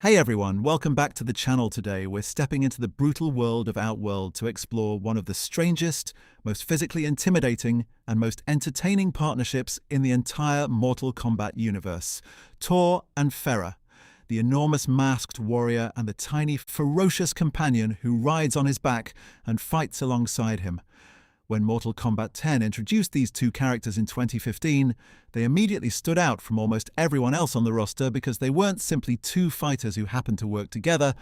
Hey everyone, welcome back to the channel today. We're stepping into the brutal world of Outworld to explore one of the strangest, most physically intimidating, and most entertaining partnerships in the entire Mortal Kombat universe. Torr and Ferra, the enormous masked warrior and the tiny, ferocious companion who rides on his back and fights alongside him. When Mortal Kombat X introduced these two characters in 2015, they immediately stood out from almost everyone else on the roster because they weren't simply two fighters who happened to work together,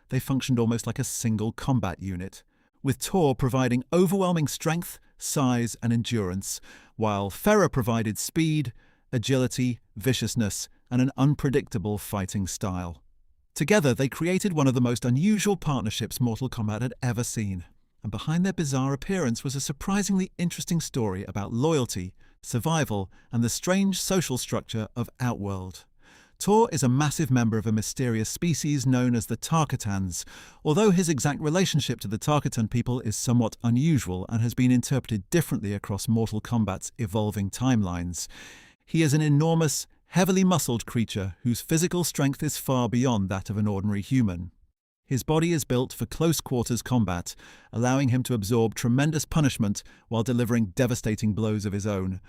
they functioned almost like a single combat unit, with Torr providing overwhelming strength, size, and endurance, while Ferra provided speed, agility, viciousness, and an unpredictable fighting style. Together, they created one of the most unusual partnerships Mortal Kombat had ever seen. And behind their bizarre appearance was a surprisingly interesting story about loyalty, survival, and the strange social structure of Outworld. Torr is a massive member of a mysterious species known as the Tarkatans, although his exact relationship to the Tarkatan people is somewhat unusual and has been interpreted differently across Mortal Kombat's evolving timelines. He is an enormous, heavily muscled creature whose physical strength is far beyond that of an ordinary human. His body is built for close-quarters combat, allowing him to absorb tremendous punishment while delivering devastating blows of his own.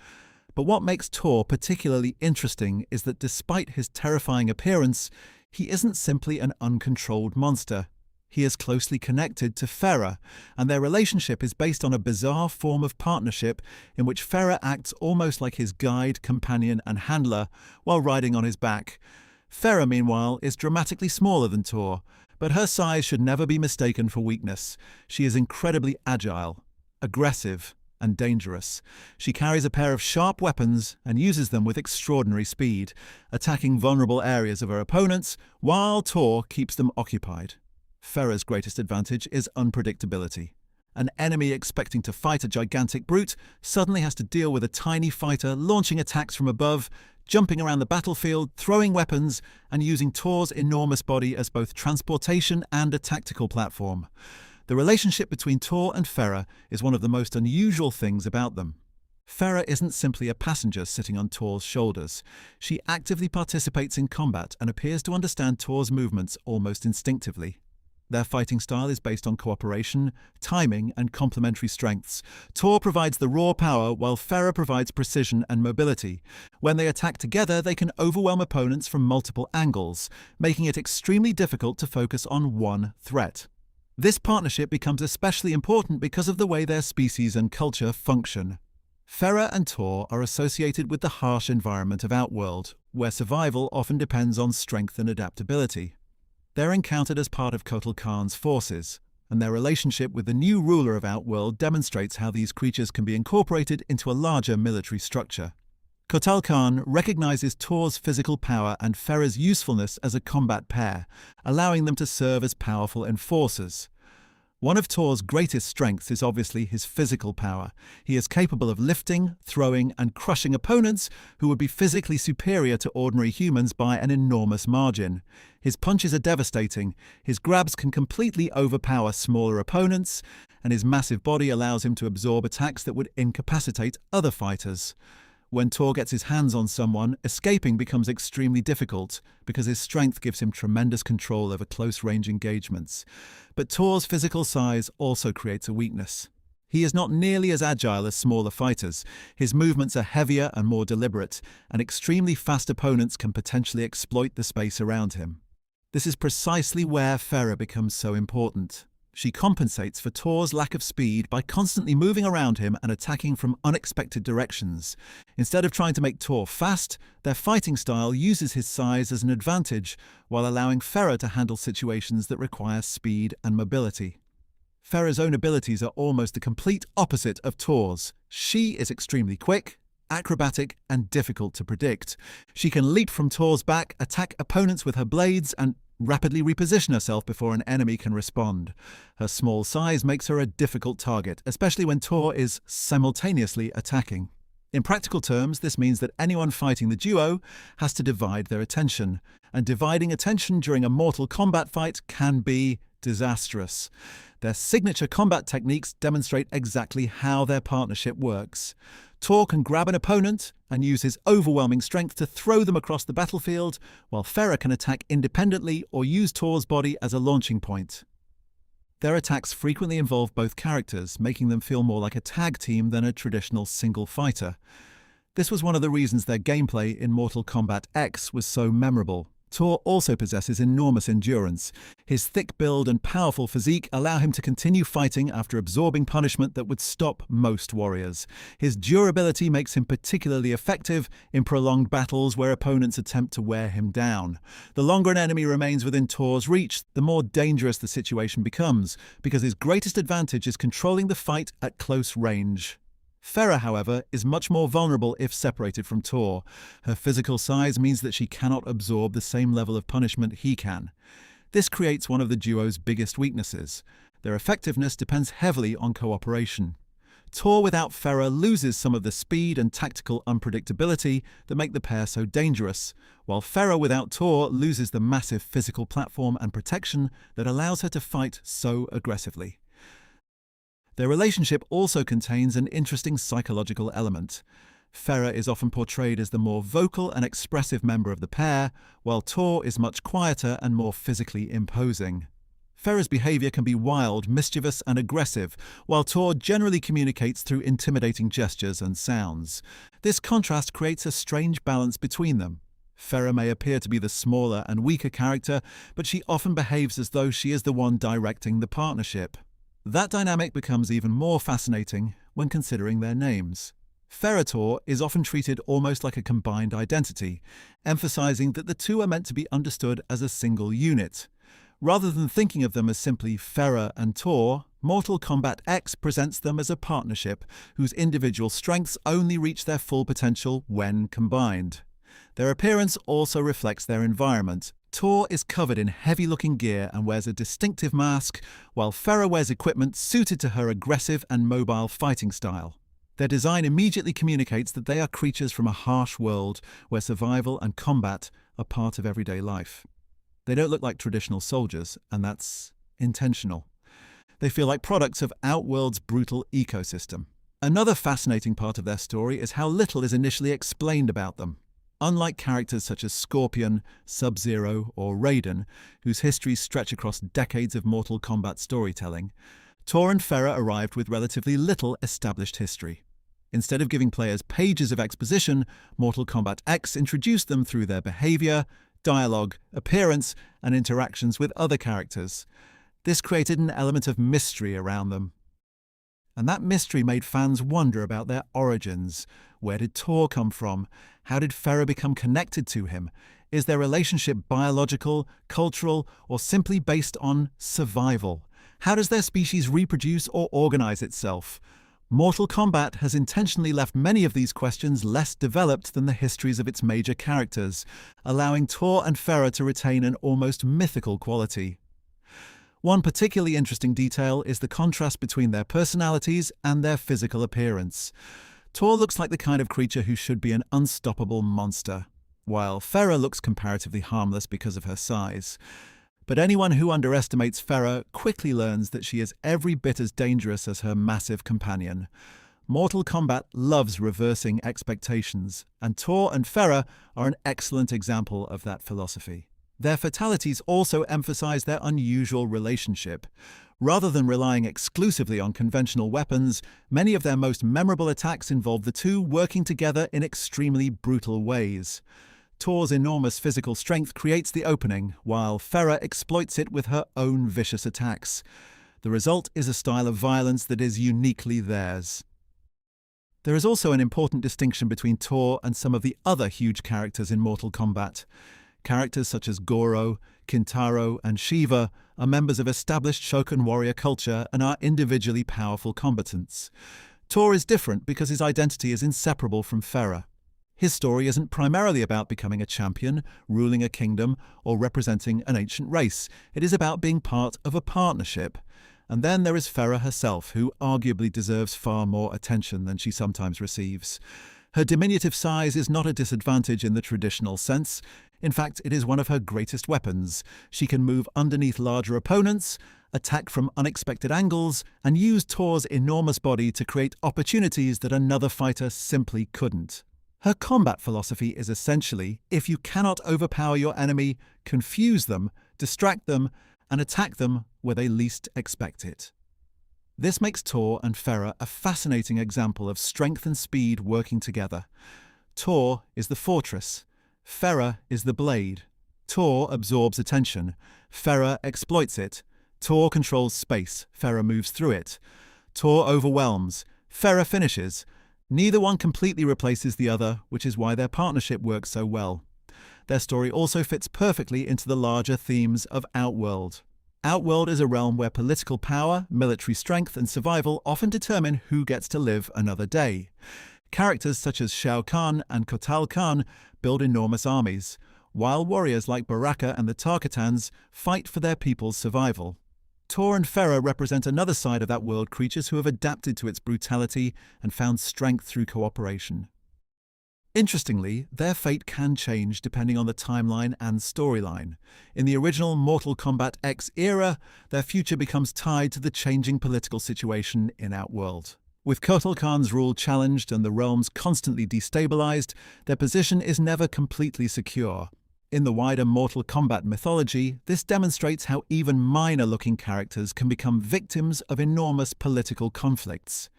But what makes Torr particularly interesting is that despite his terrifying appearance, he isn't simply an uncontrolled monster. He is closely connected to Ferra, and their relationship is based on a bizarre form of partnership in which Ferra acts almost like his guide, companion, and handler while riding on his back. Ferra, meanwhile, is dramatically smaller than Torr, but her size should never be mistaken for weakness. She is incredibly agile, aggressive, and dangerous. She carries a pair of sharp weapons and uses them with extraordinary speed, attacking vulnerable areas of her opponents, while Torr keeps them occupied. Ferra's greatest advantage is unpredictability. An enemy expecting to fight a gigantic brute suddenly has to deal with a tiny fighter launching attacks from above, jumping around the battlefield, throwing weapons, and using Torr's enormous body as both transportation and a tactical platform. The relationship between Torr and Ferra is one of the most unusual things about them. Ferra isn't simply a passenger sitting on Torr's shoulders. She actively participates in combat and appears to understand Torr's movements almost instinctively. Their fighting style is based on cooperation, timing, and complementary strengths. Torr provides the raw power, while Ferra provides precision and mobility. When they attack together, they can overwhelm opponents from multiple angles, making it extremely difficult to focus on one threat. This partnership becomes especially important because of the way their species and culture function. Ferra and Torr are associated with the harsh environment of Outworld, where survival often depends on strength and adaptability. They're encountered as part of Kotal Khan's forces, and their relationship with the new ruler of Outworld demonstrates how these creatures can be incorporated into a larger military structure. Kotal Khan recognizes Torr's physical power and Ferra's usefulness as a combat pair, allowing them to serve as powerful enforcers. One of Torr's greatest strengths is obviously his physical power. He is capable of lifting, throwing, and crushing opponents who would be physically superior to ordinary humans by an enormous margin. His punches are devastating, his grabs can completely overpower smaller opponents, and his massive body allows him to absorb attacks that would incapacitate other fighters. When Torr gets his hands on someone, escaping becomes extremely difficult because his strength gives him tremendous control over close-range engagements. But Torr's physical size also creates a weakness. He is not nearly as agile as smaller fighters. His movements are heavier and more deliberate, and extremely fast opponents can potentially exploit the space around him. This is precisely where Ferra becomes so important. She compensates for Torr's lack of speed by constantly moving around him and attacking from unexpected directions. Instead of trying to make Torr fast, their fighting style uses his size as an advantage while allowing Ferra to handle situations that require speed and mobility. Ferra's own abilities are almost the complete opposite of Torr's. She is extremely quick, acrobatic, and difficult to predict. She can leap from Torr's back, attack opponents with her blades, and rapidly reposition herself before an enemy can respond. Her small size makes her a difficult target, especially when Torr is simultaneously attacking. In practical terms, this means that anyone fighting the duo has to divide their attention, and dividing attention during a Mortal Kombat fight can be disastrous. Their signature combat techniques demonstrate exactly how their partnership works. Torr can grab an opponent and use his overwhelming strength to throw them across the battlefield, while Ferra can attack independently or use Torr's body as a launching point. Their attacks frequently involve both characters, making them feel more like a tag team than a traditional single fighter. This was one of the reasons their gameplay in Mortal Kombat X was so memorable. Torr also possesses enormous endurance. His thick build and powerful physique allow him to continue fighting after absorbing punishment that would stop most warriors. His durability makes him particularly effective in prolonged battles where opponents attempt to wear him down. The longer an enemy remains within Torr's reach, the more dangerous the situation becomes, because his greatest advantage is controlling the fight at close range. Ferra, however, is much more vulnerable if separated from Torr. Her physical size means that she cannot absorb the same level of punishment he can. This creates one of the duo's biggest weaknesses. Their effectiveness depends heavily on cooperation. Torr without Ferra loses some of the speed and tactical unpredictability that make the pair so dangerous, while Ferra without Torr loses the massive physical platform and protection that allows her to fight so aggressively. Their relationship also contains an interesting psychological element. Ferra is often portrayed as the more vocal and expressive member of the pair, while Torr is much quieter and more physically imposing. Ferra's behavior can be wild, mischievous, and aggressive, while Torr generally communicates through intimidating gestures and sounds. This contrast creates a strange balance between them. Ferra may appear to be the smaller and weaker character, but she often behaves as though she is the one directing the partnership. That dynamic becomes even more fascinating when considering their names. Ferra is often treated almost like a combined identity, emphasizing that the two are meant to be understood as a single unit. Rather than thinking of them as simply Ferra and Torr, Mortal Kombat X presents them as a partnership whose individual strengths only reach their full potential when combined. Their appearance also reflects their environment. Torr is covered in heavy-looking gear and wears a distinctive mask, while Ferra wears equipment suited to her aggressive and mobile fighting style. Their design immediately communicates that they are creatures from a harsh world where survival and combat are part of everyday life. They don't look like traditional soldiers, and that's intentional. They feel like products of Outworld's brutal ecosystem. Another fascinating part of their story is how little is initially explained about them. Unlike characters such as Scorpion, Sub-Zero, or Raiden, whose histories stretch across decades of Mortal Kombat storytelling, Torr and Ferra arrived with relatively little established history. Instead of giving players pages of exposition, Mortal Kombat X introduced them through their behavior, dialogue, appearance, and interactions with other characters. This created an element of mystery around them. And that mystery made fans wonder about their origins. Where did Torr come from? How did Ferra become connected to him? Is their relationship biological, cultural, or simply based on survival? How does their species reproduce or organize itself? Mortal Kombat has intentionally left many of these questions less developed than the histories of its major characters, allowing Torr and Ferra to retain an almost mythical quality. One particularly interesting detail is the contrast between their personalities and their physical appearance. Torr looks like the kind of creature who should be an unstoppable monster, while Ferra looks comparatively harmless because of her size. But anyone who underestimates Ferra quickly learns that she is every bit as dangerous as her massive companion. Mortal Kombat loves reversing expectations, and Torr and Ferra are an excellent example of that philosophy. Their fatalities also emphasize their unusual relationship. Rather than relying exclusively on conventional weapons, many of their most memorable attacks involve the two working together in extremely brutal ways. Torr's enormous physical strength creates the opening, while Ferra exploits it with her own vicious attacks. The result is a style of violence that is uniquely theirs. There is also an important distinction between Torr and some of the other huge characters in Mortal Kombat. Characters such as Goro, Kintaro, and Shiva are members of established Shokan warrior culture and are individually powerful combatants. Torr is different because his identity is inseparable from Ferra. His story isn't primarily about becoming a champion, ruling a kingdom, or representing an ancient race. It is about being part of a partnership. And then there is Ferra herself, who arguably deserves far more attention than she sometimes receives. Her diminutive size is not a disadvantage in the traditional sense. In fact, it is one of her greatest weapons. She can move underneath larger opponents, attack from unexpected angles, and use Torr's enormous body to create opportunities that another fighter simply couldn't. Her combat philosophy is essentially, if you cannot overpower your enemy, confuse them, distract them, and attack them where they least expect it. This makes Torr and Ferra a fascinating example of strength and speed working together. Torr is the fortress, Ferra is the blade. Torr absorbs attention, Ferra exploits it. Torr controls space, Ferra moves through it. Torr overwhelms, Ferra finishes. Neither one completely replaces the other, which is why their partnership works so well. Their story also fits perfectly into the larger themes of Outworld. Outworld is a realm where political power, military strength, and survival often determine who gets to live another day. Characters such as Shao Kahn and Kotal Khan build enormous armies, while warriors like Baraka and the Tarkatans fight for their people's survival. Torr and Ferra represent another side of that world, creatures who have adapted to its brutality and found strength through cooperation. Interestingly, their fate can change depending on the timeline and storyline. In the original Mortal Kombat X era, their future becomes tied to the changing political situation in Outworld. With Kotal Khan's rule challenged and the realms constantly destabilized, their position is never completely secure. In the wider Mortal Kombat mythology, this demonstrates how even minor-looking characters can become victims of enormous political conflicts.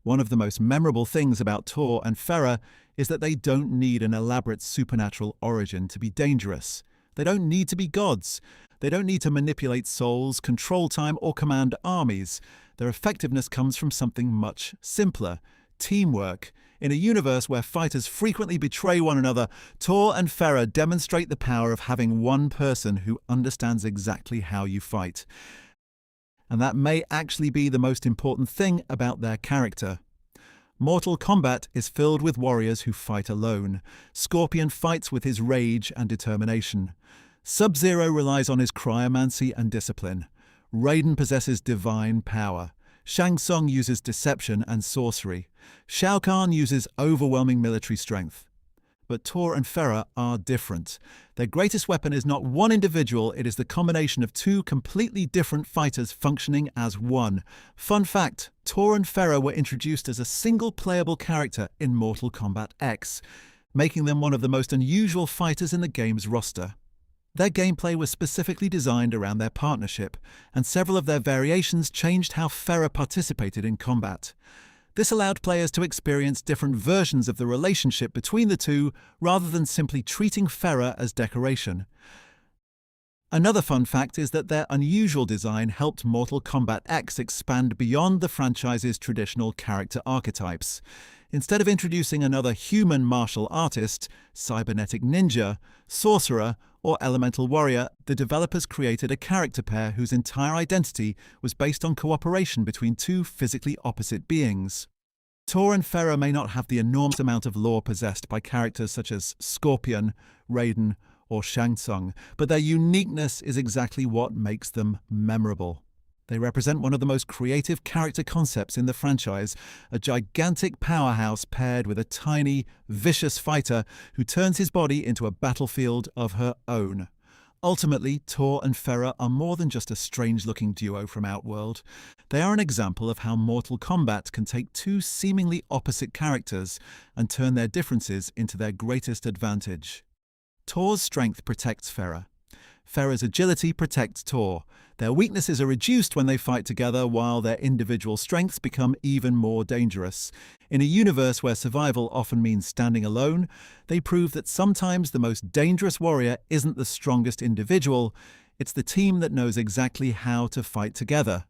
One of the most memorable things about Torr and Ferra is that they don't need an elaborate supernatural origin to be dangerous. They don't need to be gods. They don't need to manipulate souls, control time, or command armies. Their effectiveness comes from something much simpler: teamwork. In a universe where fighters frequently betray one another, Torr and Ferra demonstrate the power of having one person who understands exactly how you fight. And that may actually be the most important thing about their character. Mortal Kombat is filled with warriors who fight alone. Scorpion fights with his rage and determination. Sub-Zero relies on his cryomancy and discipline. Raiden possesses divine power. Shang Tsung uses deception and sorcery. Shao Kahn uses overwhelming military strength. But Torr and Ferra are different. Their greatest weapon is not one individual, it is the combination of two completely different fighters functioning as one. Fun fact, Torr and Ferra were introduced as a single playable character in Mortal Kombat X, making them one of the most unusual fighters in the game's roster. Their gameplay was specifically designed around their partnership, and several of their variations changed how Ferra participated in combat. This allowed players to experience different versions of the relationship between the two, rather than simply treating Ferra as decoration. Another fun fact is that their unusual design helped Mortal Kombat X expand beyond the franchise's traditional character archetypes. Instead of introducing another human martial artist, cybernetic ninja, sorcerer, or elemental warrior, the developers created a character pair whose entire identity was based on cooperation between two physically opposite beings. Torr and Ferra may not have the enormous amount of lore possessed by characters such as Scorpion, Raiden, or Shang Tsung, but their uniqueness is exactly what makes them memorable. They represent one of the most creative character concepts in the franchise, a gigantic powerhouse paired with a tiny, vicious fighter who turns his body into a battlefield of her own. Ultimately, Torr and Ferra are more than just a strange-looking duo from Outworld. They are an example of how Mortal Kombat can take two seemingly opposite characters and turn their differences into their greatest advantage. Torr's strength protects Ferra. Ferra's agility protects Torr. Their weaknesses are reduced when they fight together, while their individual strengths become even more dangerous. In a universe where survival often means standing alone, they prove that sometimes the most dangerous warrior isn't the strongest individual, it's the team that knows exactly how to fight together.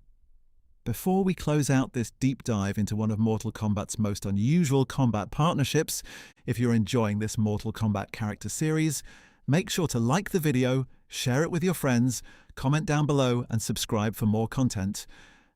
Before we close out this deep dive into one of Mortal Kombat's most unusual combat partnerships, if you're enjoying this Mortal Kombat character series, make sure to like the video, share it with your friends, comment down below and subscribe for more content.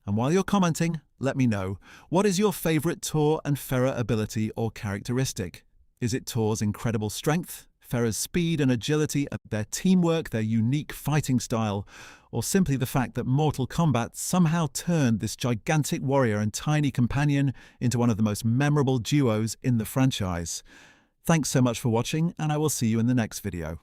And while you're commenting, let me know, what is your favorite Torr and Ferra ability or characteristic? Is it Torr's incredible strength, Ferra's speed and agility, their teamwork, their unique fighting style, or simply the fact that Mortal Kombat somehow turned this gigantic warrior and tiny companion into one of the most memorable duos in the franchise? Thanks so much for watching, and I will see you in the next video.